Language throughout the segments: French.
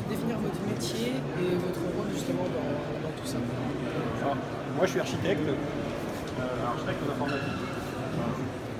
définir votre métier et votre rôle justement dans tout ça? Alors, moi, je suis architecte en informatique.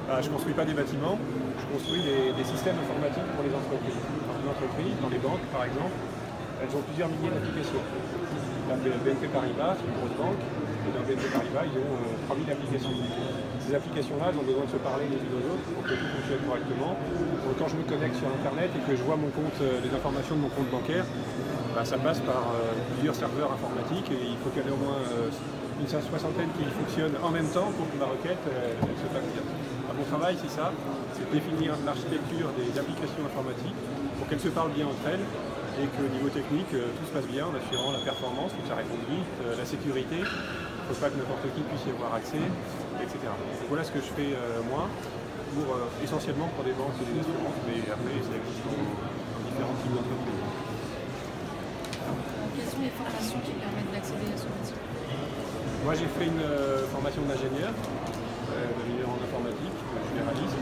Je ne construis pas des bâtiments, je construis des systèmes informatiques pour les entreprises. Dans une entreprise, dans les banques par exemple, elles ont plusieurs milliers d'applications. La BNP Paribas, c'est une grosse banque, et dans BNP Paribas, ils ont 3000 applications. Ces applications-là, elles ont besoin de se parler les unes aux autres pour que tout fonctionne correctement. Donc, quand je me connecte sur Internet et que je vois mon compte, les informations de mon compte bancaire, ça passe par plusieurs serveurs informatiques et il faut qu'il y en ait au moins une soixantaine qui fonctionnent en même temps pour que ma requête elle se fasse bien. Mon travail, c'est ça, c'est de définir l'architecture des applications informatiques pour qu'elles se parlent bien entre elles et qu'au niveau technique, tout se passe bien en assurant la performance, que ça réponde vite, la sécurité, il ne faut pas que n'importe qui puisse y avoir accès, etc. Donc voilà ce que je fais moi, essentiellement pour des banques et des assurances, mais après ça existe dans différents types d'entreprises. Quelles sont les formations qui permettent d'accéder à ce métier? Moi j'ai fait une formation d'ingénieur en informatique, généraliste,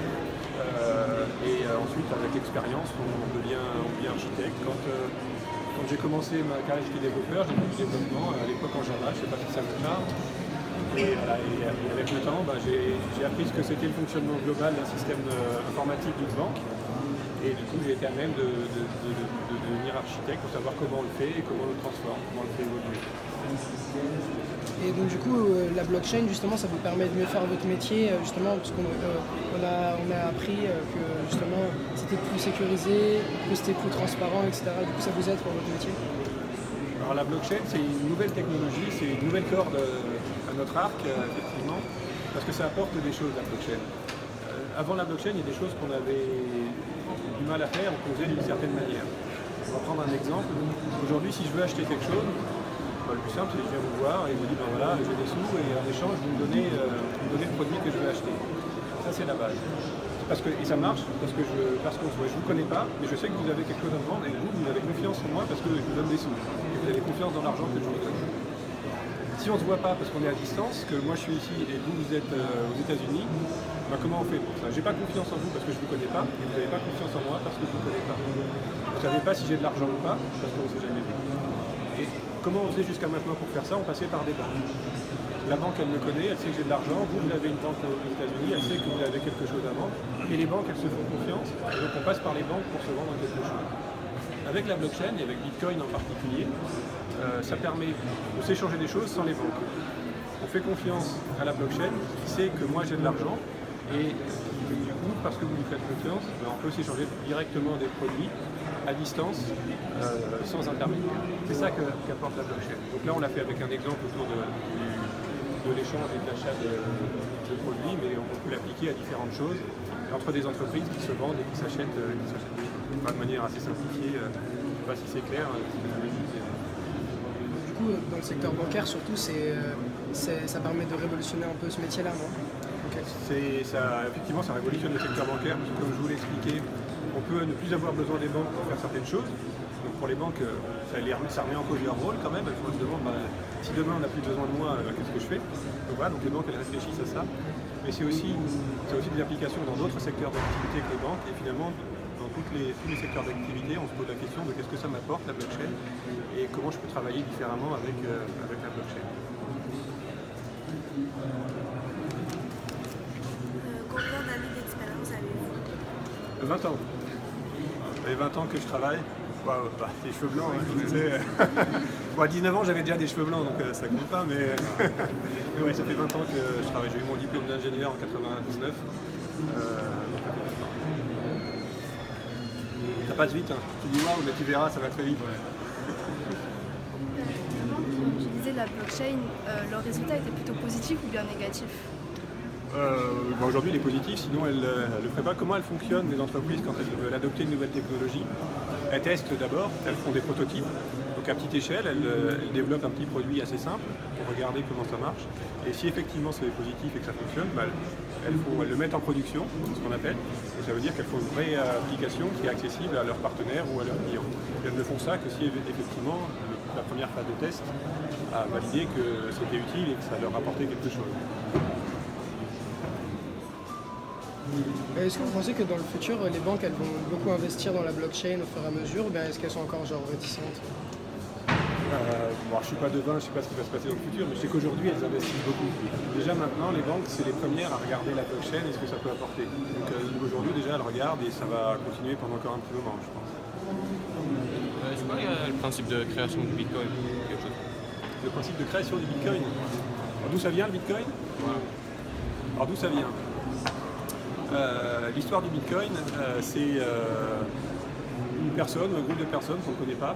et ensuite avec l'expérience on devient architecte. Quand j'ai commencé ma carrière, j'étais développeur, j'ai fait du développement à l'époque en Java, je ne sais pas si ça me parle. Et avec le temps, j'ai appris ce que c'était le fonctionnement global d'un système informatique d'une banque. Et du coup, j'ai été à même de devenir architecte pour savoir comment on le fait et comment on le transforme, comment on le fait évoluer. Et donc du coup, la blockchain, justement, ça vous permet de mieux faire votre métier, justement, parce qu'on a appris que justement, c'était plus sécurisé, que c'était plus transparent, etc. Du coup, ça vous aide pour votre métier? Alors la blockchain, c'est une nouvelle technologie, c'est une nouvelle corde à notre arc, effectivement, parce que ça apporte des choses, la blockchain. Avant la blockchain, il y a des choses qu'on avait du mal à faire ou qu'on faisait d'une certaine manière. On va prendre un exemple. Aujourd'hui, si je veux acheter quelque chose, le plus simple, c'est que je viens vous voir et je vous dis, voilà, j'ai des sous et en échange, vous me donnez le produit que je veux acheter. Ça, c'est la base. Et ça marche parce que je ne vous connais pas, mais je sais que vous avez quelque chose à me vendre et vous avez confiance en moi parce que je vous donne des sous. Et vous avez confiance dans l'argent que je vous donne. Si on ne se voit pas parce qu'on est à distance, que moi je suis ici et vous êtes aux États-Unis, comment on fait pour ça? J'ai pas confiance en vous parce que je ne vous connais pas, et vous n'avez pas confiance en moi parce que je ne vous connais pas. Vous ne savez pas si j'ai de l'argent ou pas, parce qu'on ne s'est jamais vu. Et comment on faisait jusqu'à maintenant pour faire ça? On passait par des banques. La banque, elle me connaît, elle sait que j'ai de l'argent, vous avez une banque aux États-Unis, elle sait que vous avez quelque chose à vendre, et les banques, elles se font confiance, et donc on passe par les banques pour se vendre quelque chose. Avec la blockchain, et avec Bitcoin en particulier, ça permet de s'échanger des choses sans les banques. On fait confiance à la blockchain, qui sait que moi j'ai de l'argent, et du coup, parce que vous lui faites confiance, on peut s'échanger directement des produits à distance, sans intermédiaire. C'est ça qu'apporte la blockchain. Donc là, on l'a fait avec un exemple autour de l'échange et de l'achat de produits, mais on peut l'appliquer à différentes choses, entre des entreprises qui se vendent et qui s'achètent de manière assez simplifiée. Je ne sais pas si c'est clair. Du coup, dans le secteur bancaire, surtout, ça permet de révolutionner un peu ce métier-là, non? Effectivement, ça révolutionne le secteur bancaire, parce que comme je vous l'ai expliqué, on peut ne plus avoir besoin des banques pour faire certaines choses. Donc pour les banques, ça remet en cause leur rôle quand même. Elles se demandent, si demain on n'a plus besoin de moi, qu'est-ce que je fais? Donc voilà, donc les banques elles réfléchissent à ça. Mais c'est aussi des applications dans d'autres secteurs d'activité que les banques. Et finalement, dans tous les secteurs d'activité, on se pose la question de qu'est-ce que ça m'apporte la blockchain et comment je peux travailler différemment avec la blockchain. Combien d'années d'expérience avez-vous? 20 ans. Ça fait 20 ans que je travaille. Les cheveux blancs, je disais. À 19 ans, j'avais déjà des cheveux blancs, donc ça compte pas, mais ouais, ça fait 20 ans que je travaille. J'ai eu mon diplôme d'ingénieur en 99. Ça passe vite, hein. Tu dis waouh, mais tu verras, ça va très vite. Ouais. Utiliser la blockchain, le résultat était plutôt positif ou bien négatif? Aujourd'hui, elle est positive, sinon elle ne le ferait pas. Comment elles fonctionnent, les entreprises, quand elles veulent adopter une nouvelle technologie? Elles testent d'abord, elles font des prototypes. Donc à petite échelle, elles développent un petit produit assez simple pour regarder comment ça marche. Et si effectivement c'est positif et que ça fonctionne, elles le mettent en production, c'est ce qu'on appelle. Et ça veut dire qu'elles font une vraie application qui est accessible à leurs partenaires ou à leurs clients. Et elles ne font ça que si effectivement la première phase de test a validé que c'était utile et que ça leur apportait quelque chose. Est-ce que vous pensez que dans le futur, les banques elles vont beaucoup investir dans la blockchain au fur et à mesure, ou bien est-ce qu'elles sont encore genre réticentes? Bon, je ne suis pas devin, je ne sais pas ce qui va se passer dans le futur, mais je sais qu'aujourd'hui elles investissent beaucoup. Déjà maintenant, les banques, c'est les premières à regarder la blockchain et ce que ça peut apporter. Donc aujourd'hui déjà elles regardent et ça va continuer pendant encore un petit moment, je pense. C'est quoi le principe de création du Bitcoin? Quelque chose. Le principe de création du Bitcoin. Alors, d'où ça vient le Bitcoin? Voilà. Alors d'où ça vient? L'histoire du Bitcoin, c'est une personne, un groupe de personnes qu'on ne connaît pas.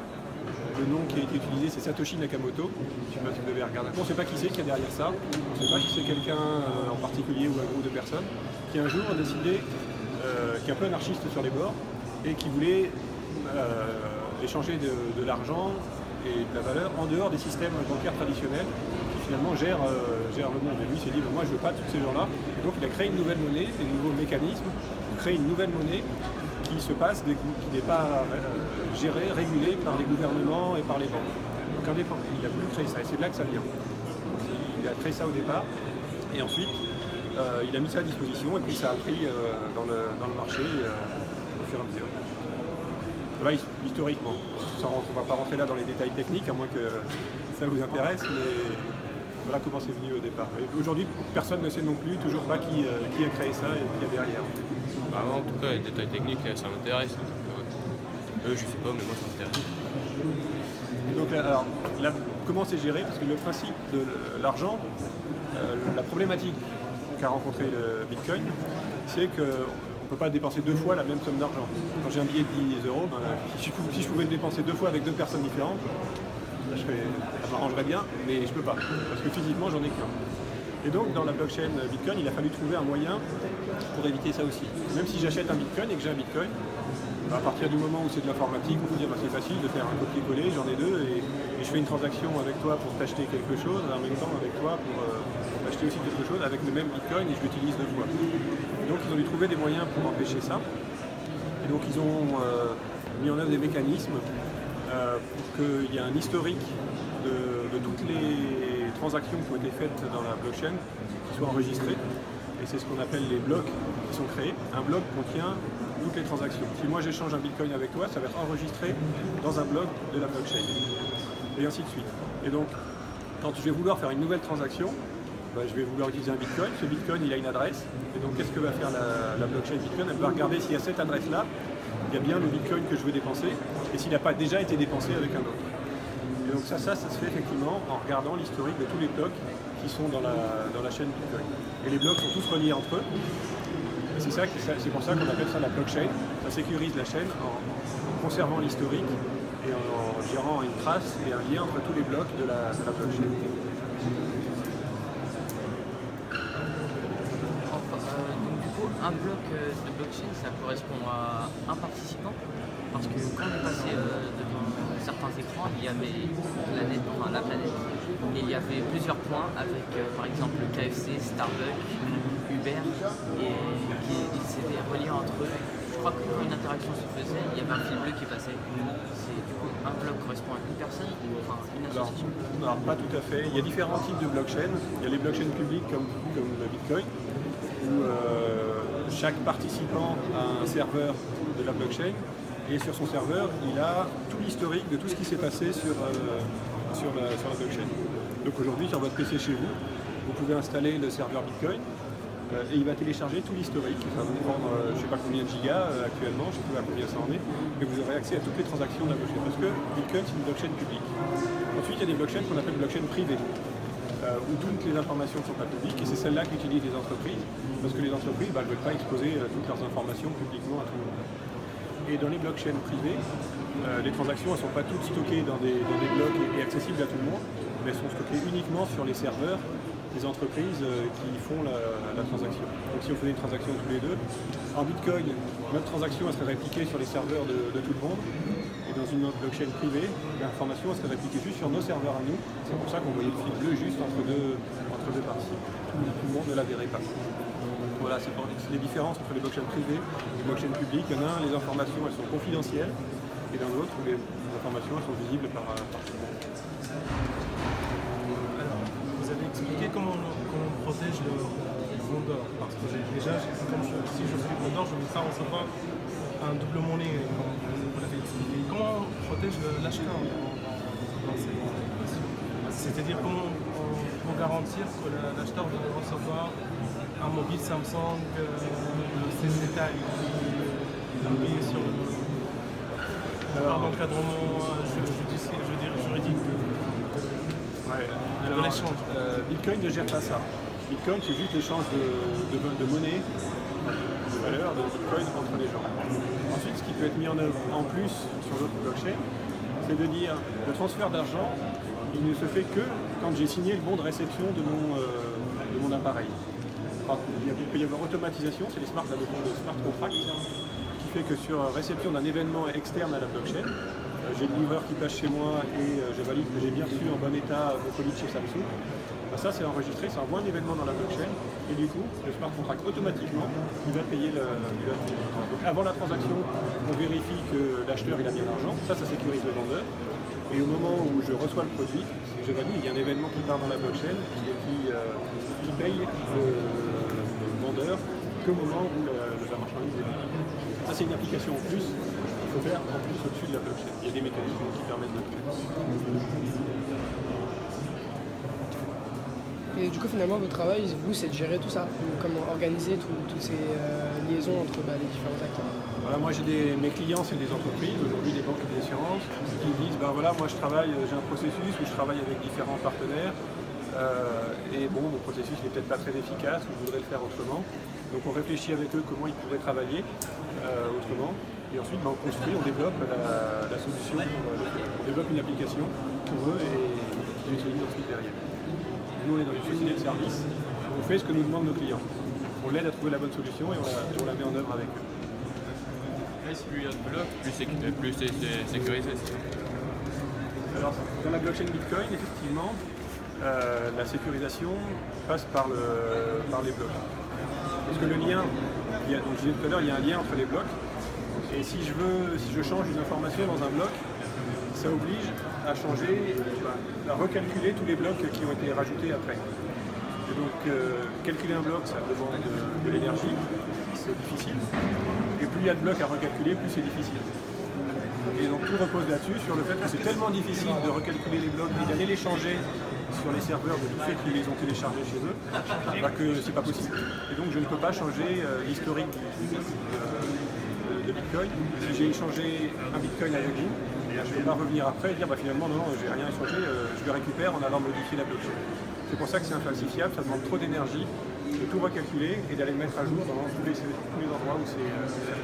Le nom qui a été utilisé, c'est Satoshi Nakamoto. Je ne sais pas si vous avez regardé. On ne sait pas qui c'est qu'il y a derrière ça. On ne sait pas si c'est quelqu'un en particulier ou un groupe de personnes qui un jour a décidé, qui est un peu anarchiste sur les bords, et qui voulait échanger de l'argent et de la valeur en dehors des systèmes bancaires traditionnels qui finalement gèrent le monde. Et lui s'est dit, moi je ne veux pas tous ces gens-là. Et donc il a créé une nouvelle monnaie, des nouveaux mécanismes, pour créer une nouvelle monnaie qui se passe, qui n'est pas gérée, régulée par les gouvernements et par les banques. Donc indépendant. Il a voulu créer ça et c'est de là que ça vient. Donc, il a créé ça au départ et ensuite il a mis ça à disposition et puis ça a pris dans le marché au fur et à mesure. Là, historiquement, on ne va pas rentrer là dans les détails techniques à moins que ça vous intéresse, mais voilà comment c'est venu au départ. Aujourd'hui, personne ne sait non plus, toujours pas qui a créé ça et qui y a derrière. Bah, en tout cas, les détails techniques, ça m'intéresse. Je sais pas, mais moi, ça m'intéresse. Donc, alors, là, comment c'est géré? Parce que le principe de l'argent, la problématique qu'a rencontré le Bitcoin, c'est qu'on ne peut pas dépenser deux fois la même somme d'argent. Quand j'ai un billet de 10 €, si je pouvais le dépenser deux fois avec deux personnes différentes, ça m'arrangerait bien, mais je ne peux pas, parce que physiquement, j'en ai qu'un. Et donc, dans la blockchain Bitcoin, il a fallu trouver un moyen pour éviter ça aussi. Même si j'achète un Bitcoin et que j'ai un Bitcoin, à partir du moment où c'est de l'informatique, on peut dire c'est facile de faire un copier-coller, j'en ai deux, et je fais une transaction avec toi pour t'acheter quelque chose, en même temps avec toi pour t'acheter aussi quelque chose avec le même Bitcoin et je l'utilise deux fois. Et donc ils ont dû trouver des moyens pour empêcher ça. Et donc ils ont mis en œuvre des mécanismes pour qu'il y ait un historique de toutes les transactions qui ont été faites dans la blockchain qui soient enregistrées. Et c'est ce qu'on appelle les blocs qui sont créés. Un bloc contient toutes les transactions. Si moi j'échange un Bitcoin avec toi, ça va être enregistré dans un bloc de la blockchain. Et ainsi de suite. Et donc, quand je vais vouloir faire une nouvelle transaction, je vais vouloir utiliser un Bitcoin. Ce Bitcoin, il a une adresse. Et donc, qu'est-ce que va faire la blockchain Bitcoin? Elle va regarder s'il y a cette adresse-là, il y a bien le Bitcoin que je veux dépenser, et s'il n'a pas déjà été dépensé avec un autre. Et donc ça se fait effectivement en regardant l'historique de tous les blocs qui sont dans la chaîne Bitcoin. Et les blocs sont tous reliés entre eux. Et c'est pour ça qu'on appelle ça la blockchain. Ça sécurise la chaîne en conservant l'historique et en gérant une trace et un lien entre tous les blocs de la blockchain. Donc du coup, un bloc de blockchain, ça correspond à un participant. Parce que quand on est passé devant certains écrans, il y avait la planète, et il y avait plusieurs points avec par exemple KFC, Starbucks, Uber, et ils s'étaient reliés entre eux. Je crois que quand une interaction se faisait, il y avait un fil bleu qui passait. Du coup, un bloc correspond à une personne ou enfin une association? Alors, pas tout à fait. Il y a différents types de blockchains. Il y a les blockchains publiques comme le Bitcoin, où chaque participant a un serveur de la blockchain. Et sur son serveur, il a tout l'historique de tout ce qui s'est passé sur la blockchain. Donc aujourd'hui, sur votre PC chez vous, vous pouvez installer le serveur Bitcoin et il va télécharger tout l'historique. Ça va vous prendre je ne sais pas combien de gigas actuellement, je ne sais pas à combien ça en est, mais vous aurez accès à toutes les transactions de la blockchain. Parce que Bitcoin, c'est une blockchain publique. Ensuite, il y a des blockchains qu'on appelle blockchain privées, où toutes les informations ne sont pas publiques, et c'est celle-là qu'utilisent les entreprises, parce que les entreprises ne veulent pas exposer toutes leurs informations publiquement à tout le monde. Et dans les blockchains privées, les transactions ne sont pas toutes stockées dans des blocs et accessibles à tout le monde, mais elles sont stockées uniquement sur les serveurs des entreprises qui font la transaction. Donc si on faisait une transaction tous les deux, en Bitcoin, notre transaction elle serait répliquée sur les serveurs de tout le monde, et dans une autre blockchain privée, l'information elle serait répliquée juste sur nos serveurs à nous. C'est pour ça qu'on voyait le fil bleu juste entre deux parties. Tout le monde ne la verrait pas. Voilà, c'est les différences entre les blockchains privées et les blockchains publiques. Il y en a un, les informations elles sont confidentielles, et dans l'autre, les informations elles sont visibles par tout le monde. Alors, vous avez expliqué comment on protège vendeur. Parce que si je suis vendeur, je veux pas recevoir un double monnaie, comme vous l'avez expliqué. Comment on protège l'acheteur dans ces situations? C'est-à-dire comment on garantir que l'acheteur va recevoir un mobile Samsung, ses détails, oubliés sur l'encadrement juridique de l'échange. Bitcoin ne gère pas ça. Bitcoin, c'est juste l'échange de monnaie, de valeur, de Bitcoin entre les gens. Ensuite, ce qui peut être mis en œuvre en plus sur l'autre blockchain, c'est de dire le transfert d'argent, il ne se fait que quand j'ai signé le bon de réception de mon appareil. Alors, il peut y avoir automatisation, c'est la notion de smart contract, qui fait que sur réception d'un événement externe à la blockchain, j'ai le livreur qui passe chez moi et je valide que j'ai bien reçu en bon état mon colis de chez Samsung. Ça, c'est enregistré, ça envoie un événement dans la blockchain et du coup, le smart contract, automatiquement, il va payer le montant. Donc avant la transaction, on vérifie que l'acheteur il a bien l'argent, ça sécurise le vendeur. Et au moment où je reçois le produit, je valide, il y a un événement qui part dans la blockchain et qui paye le vendeur qu'au moment où la marchandise est livrée. Ça, c'est une application en plus qu'il faut faire en plus au-dessus de la blockchain. Il y a des mécanismes qui permettent de le faire. Et du coup, finalement, votre travail, vous, c'est de gérer tout ça, comment organiser toutes ces liaisons entre les différents acteurs. Voilà, moi, mes clients, c'est des entreprises, aujourd'hui des banques et des assurances, qui me disent, voilà, moi, j'ai un processus où je travaille avec différents partenaires, et bon, mon processus n'est peut-être pas très efficace, ou je voudrais le faire autrement. Donc, on réfléchit avec eux comment ils pourraient travailler autrement, et ensuite, on construit, on développe la solution, on développe une application pour eux, et ils utilisent ensuite derrière. Nous, on est dans une société de service, on fait ce que nous demandent nos clients. On l'aide à trouver la bonne solution et on la met en œuvre avec eux. Et si plus il y a de blocs, plus c'est sécurisé. Alors, dans la blockchain Bitcoin, effectivement, la sécurisation passe par les blocs. Parce que le lien, donc je disais tout à l'heure, il y a un lien entre les blocs. Et si je change une information dans un bloc, ça oblige à recalculer tous les blocs qui ont été rajoutés après. Et donc, calculer un bloc, ça demande de l'énergie, c'est difficile. Et plus il y a de blocs à recalculer, plus c'est difficile. Et donc tout repose là-dessus, sur le fait que c'est tellement difficile de recalculer les blocs et d'aller les changer sur les serveurs de tout fait qu'ils les ont téléchargés chez eux, que c'est pas possible. Et donc je ne peux pas changer l'historique de Bitcoin. Si j'ai échangé un Bitcoin avec vous, je ne peux pas revenir après et dire finalement non, j'ai rien échangé, je le récupère en allant modifier la blockchain. C'est pour ça que c'est infalsifiable, ça demande trop d'énergie de tout recalculer et d'aller le mettre à jour dans tous les endroits où c'est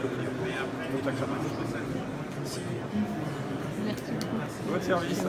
copié. Donc ça marche. Merci beaucoup. Votre service.